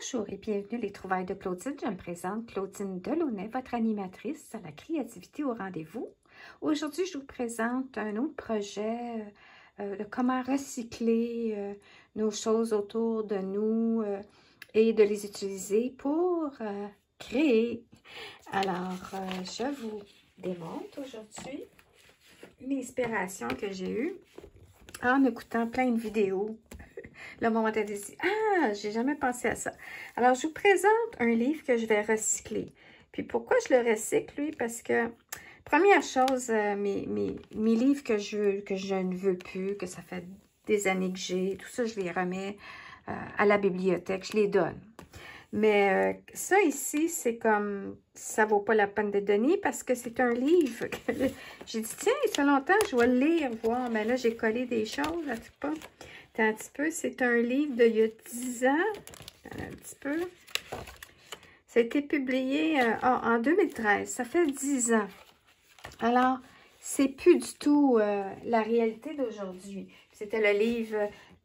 Bonjour et bienvenue les trouvailles de Claudine. Je me présente Claudine Delaunay, votre animatrice à la créativité au rendez-vous. Aujourd'hui, je vous présente un autre projet de comment recycler nos choses autour de nous et de les utiliser pour créer. Alors, je vous démontre aujourd'hui une inspiration que j'ai eue en écoutant plein de vidéos. Le moment de dire, ah, j'ai jamais pensé à ça. Alors, je vous présente un livre que je vais recycler. Puis, pourquoi je le recycle, lui? Parce que, première chose, mes livres que je ne veux plus, que ça fait des années que j'ai, tout ça, je les remets à la bibliothèque, je les donne. Mais ça ici, c'est comme, ça vaut pas la peine de donner parce que c'est un livre. J'ai dit, tiens, il fait longtemps, je vais le lire, voir. Mais là, j'ai collé des choses, là, tu pas. Un petit peu, c'est un livre d'il y a 10 ans, un petit peu. Ça a été publié en 2013, ça fait 10 ans. Alors, c'est plus du tout la réalité d'aujourd'hui. C'était le livre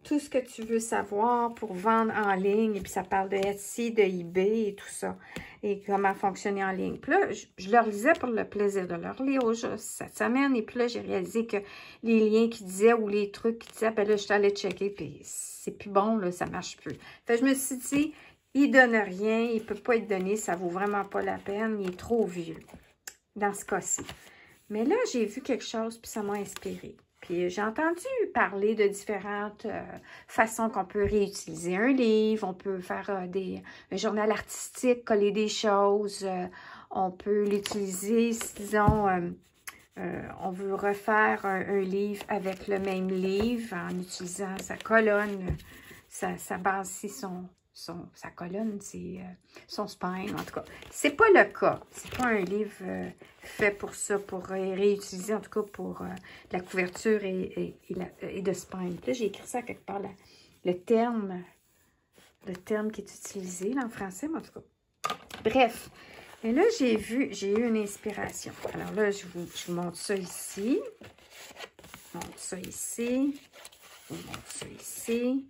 Tout ce que tu veux savoir pour vendre en ligne, et puis ça parle de Etsy, de eBay et tout ça, et comment fonctionner en ligne. Puis là, je le relisais pour le plaisir de le relire cette semaine, et puis là, j'ai réalisé que les liens qui disaient, ou les trucs qui disaient, ben là, je suis allée checker, puis c'est plus bon, là, ça marche plus. Fait que je me suis dit, il donne rien, il peut pas être donné, ça vaut vraiment pas la peine, il est trop vieux, dans ce cas-ci. Mais là, j'ai vu quelque chose, puis ça m'a inspirée. Puis j'ai entendu parler de différentes façons qu'on peut réutiliser un livre, on peut faire un journal artistique, coller des choses, on peut l'utiliser, disons, on veut refaire un livre avec le même livre en utilisant sa colonne, sa base, c'est sa colonne, c'est son spine, en tout cas. C'est pas le cas. C'est pas un livre fait pour ça, pour réutiliser, en tout cas pour la couverture et de spine. Puis là, j'ai écrit ça quelque part, le terme qui est utilisé là, en français, mais en tout cas. Bref. Et là, j'ai eu une inspiration. Alors là, je vous montre ça ici. Je vous montre ça ici. Je vous montre ça ici.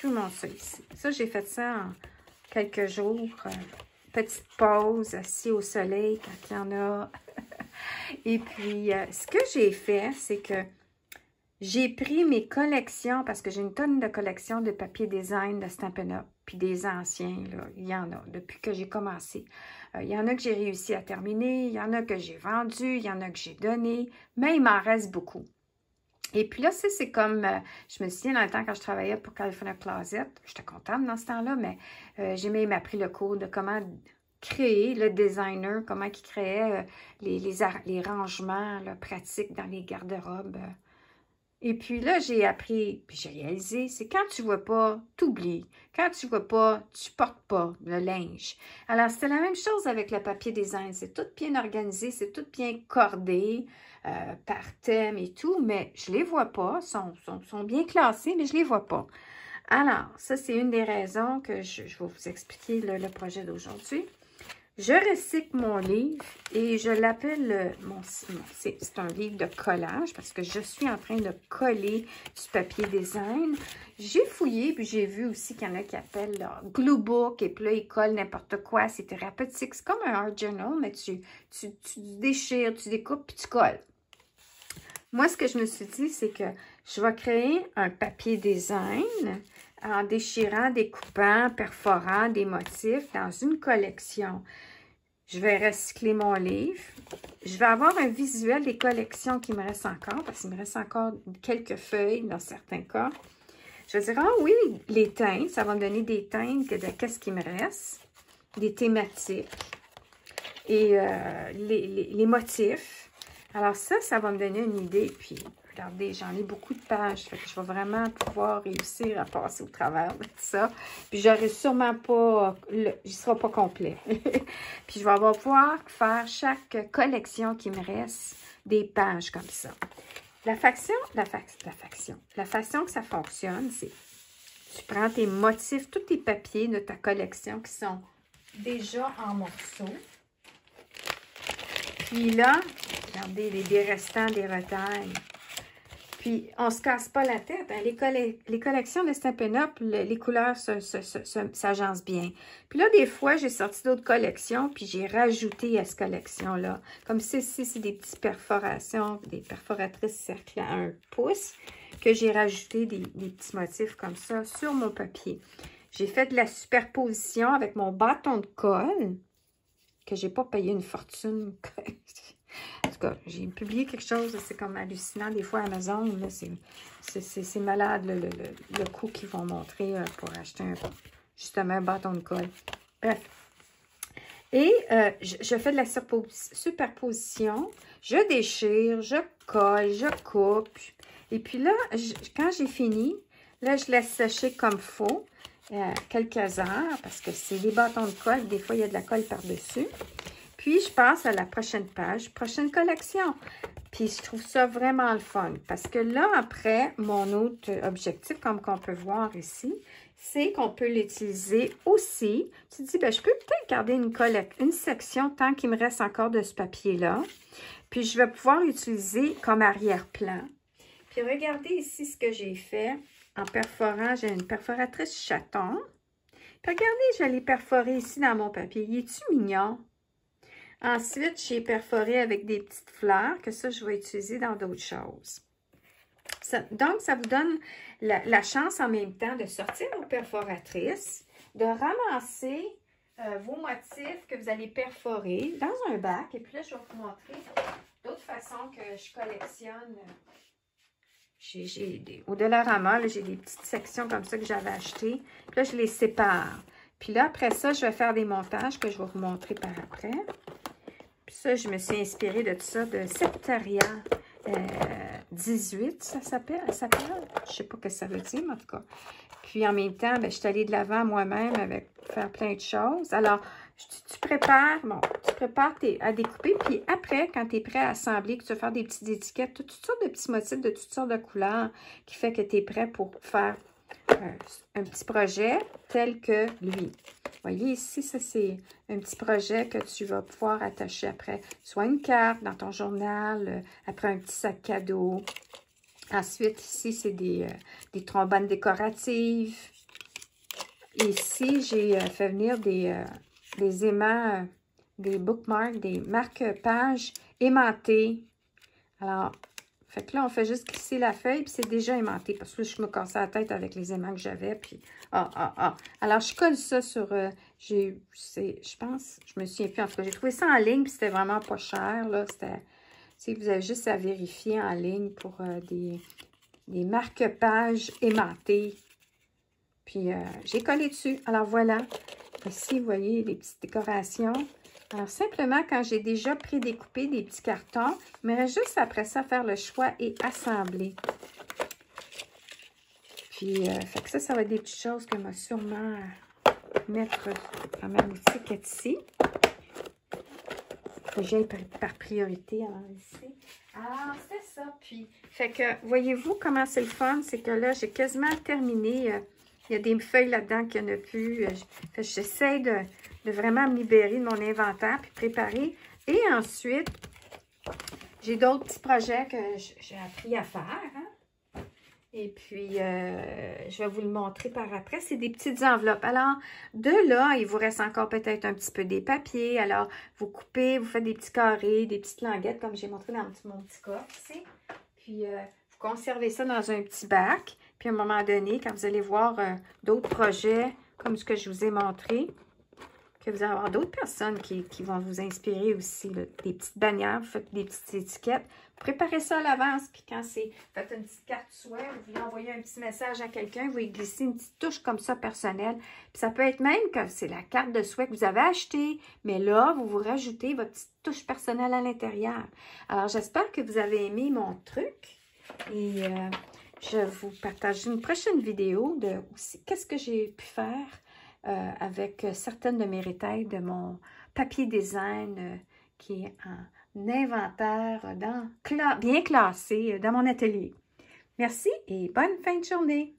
Je vous montre ça ici. Ça, j'ai fait ça en quelques jours. Petite pause, assis au soleil quand il y en a. Et puis, ce que j'ai fait, c'est que j'ai pris mes collections, parce que j'ai une tonne de collections de papier design, de Stampin' Up, puis des anciens, là, il y en a, depuis que j'ai commencé. Il y en a que j'ai réussi à terminer, il y en a que j'ai vendu, il y en a que j'ai donné, mais il m'en reste beaucoup. Et puis là, c'est comme, je me souviens dans le temps quand je travaillais pour California Closet, j'étais contente dans ce temps-là, mais j'ai même appris le cours de comment créer le designer, comment il créait les rangements là, pratiques dans les garde-robes. Et puis là, j'ai appris, puis j'ai réalisé, c'est quand tu vois pas, t'oublies. Quand tu vois pas, tu portes pas le linge. Alors, c'était la même chose avec le papier design. C'est tout bien organisé, c'est tout bien cordé par thème et tout, mais je les vois pas. Sont bien classés, mais je les vois pas. Alors, ça, c'est une des raisons que je vais vous expliquer le projet d'aujourd'hui. Je recycle mon livre et je l'appelle, c'est un livre de collage parce que je suis en train de coller du papier design. J'ai fouillé puis j'ai vu aussi qu'il y en a qui appellent glue book et puis là, ils collent n'importe quoi. C'est thérapeutique. C'est comme un art journal, mais tu déchires, tu découpes puis tu colles. Moi, ce que je me suis dit, c'est que je vais créer un papier design en déchirant, découpant, perforant des motifs dans une collection. Je vais recycler mon livre. Je vais avoir un visuel des collections qui me restent encore, parce qu'il me reste encore quelques feuilles dans certains cas. Je vais dire, ah oui, les teintes, ça va me donner des teintes de qu'est-ce qui me reste, des thématiques et les motifs. Alors ça va me donner une idée. Puis, regardez, j'en ai beaucoup de pages. Fait que je vais vraiment pouvoir réussir à passer au travers de tout ça. Puis, j'aurai sûrement pas... il ne sera pas complet. Puis, je vais pouvoir faire chaque collection qui me reste des pages comme ça. La façon que ça fonctionne, c'est tu prends tes motifs, tous tes papiers de ta collection qui sont déjà en morceaux. Puis là, regardez, des restants, des retails. Puis, on se casse pas la tête. Hein. Les collections de Stampin' Up, les couleurs s'agencent bien. Puis là, des fois, j'ai sorti d'autres collections, puis j'ai rajouté à cette collection-là. Comme ceci, c'est des petites perforations, des perforatrices cercles à 1 pouce, que j'ai rajouté des petits motifs comme ça sur mon papier. J'ai fait de la superposition avec mon bâton de colle, que j'ai pas payé une fortune. En tout cas, j'ai publié quelque chose, c'est comme hallucinant. Des fois, Amazon, c'est malade le coût qu'ils vont montrer pour acheter justement un bâton de colle. Bref. Et je fais de la superposition. Je déchire, je colle, je coupe. Et puis là, quand j'ai fini, là, je laisse sécher comme il faut quelques heures parce que c'est des bâtons de colle. Des fois, il y a de la colle par-dessus. Puis, je passe à la prochaine page, prochaine collection. Puis, je trouve ça vraiment le fun. Parce que là, après, mon autre objectif, comme qu'on peut voir ici, c'est qu'on peut l'utiliser aussi. Tu te dis, ben, je peux peut-être garder une section tant qu'il me reste encore de ce papier-là. Puis, je vais pouvoir l'utiliser comme arrière-plan. Puis, regardez ici ce que j'ai fait en perforant. J'ai une perforatrice chaton. Puis, regardez, je l'ai perforé ici dans mon papier. Il est-tu mignon? Ensuite, j'ai perforé avec des petites fleurs, que ça, je vais utiliser dans d'autres choses. Donc, ça vous donne la chance en même temps de sortir vos perforatrices, de ramasser vos motifs que vous allez perforer dans un bac. Et puis là, je vais vous montrer d'autres façons que je collectionne. Au Dollarama, j'ai des petites sections comme ça que j'avais achetées. Puis là, je les sépare. Puis là, après ça, je vais faire des montages que je vais vous montrer par après. Puis ça, je me suis inspirée de tout ça, de Septaria 18, ça s'appelle. Je ne sais pas ce que ça veut dire, mais en tout cas. Puis en même temps, ben, je suis allée de l'avant moi-même avec faire plein de choses. Alors, tu prépares à découper. Puis après, quand tu es prêt à assembler, que tu vas faire des petites étiquettes, toutes sortes de petits motifs de toutes sortes de couleurs qui fait que tu es prêt pour faire un petit projet tel que lui. Vous voyez ici, ça c'est un petit projet que tu vas pouvoir attacher après, soit une carte dans ton journal, après un petit sac cadeau. Ensuite, ici, c'est des trombones décoratives. Ici, j'ai fait venir des aimants, des bookmarks, des marque-pages aimantés. Alors, fait que là, on fait juste glisser la feuille, puis c'est déjà aimanté. Parce que là, je me cassais la tête avec les aimants que j'avais, puis Alors, je colle ça sur... je pense, je me souviens plus. En tout cas, j'ai trouvé ça en ligne, puis c'était vraiment pas cher, là. Vous avez juste à vérifier en ligne pour des marque-pages aimantés. Puis, j'ai collé dessus. Alors, voilà. Ici, vous voyez les petites décorations. Alors, simplement, quand j'ai déjà prédécoupé des petits cartons, il me reste juste après ça faire le choix et assembler. Puis, fait que ça va être des petites choses que je vais sûrement mettre dans ma boutique ici. Faut que j'aille par priorité avant ici. Alors, c'est ça. Puis, fait que, voyez-vous comment c'est le fun? C'est que là, j'ai quasiment terminé. Il y a des feuilles là-dedans qu'il n'y en a plus. J'essaie de vraiment me libérer de mon inventaire puis préparer. Et ensuite, j'ai d'autres petits projets que j'ai appris à faire. Hein? Et puis, je vais vous le montrer par après. C'est des petites enveloppes. Alors, de là, il vous reste encore peut-être un petit peu des papiers. Alors, vous coupez, vous faites des petits carrés, des petites languettes, comme j'ai montré dans mon petit coffre ici. Puis, vous conservez ça dans un petit bac. Puis, à un moment donné, quand vous allez voir d'autres projets, comme ce que je vous ai montré, que vous allez avoir d'autres personnes qui vont vous inspirer aussi, là, des petites bannières, vous faites des petites étiquettes. Préparez ça à l'avance, puis quand c'est, faites une petite carte souhait, vous voulez envoyer un petit message à quelqu'un, vous y glissez une petite touche comme ça personnelle. Puis ça peut être même que c'est la carte de souhait que vous avez achetée, mais là, vous rajoutez votre petite touche personnelle à l'intérieur. Alors, j'espère que vous avez aimé mon truc et je vous partage une prochaine vidéo de aussi qu'est-ce que j'ai pu faire avec certaines de mes rétailles de mon papier design qui est en inventaire bien classé dans mon atelier. Merci et bonne fin de journée!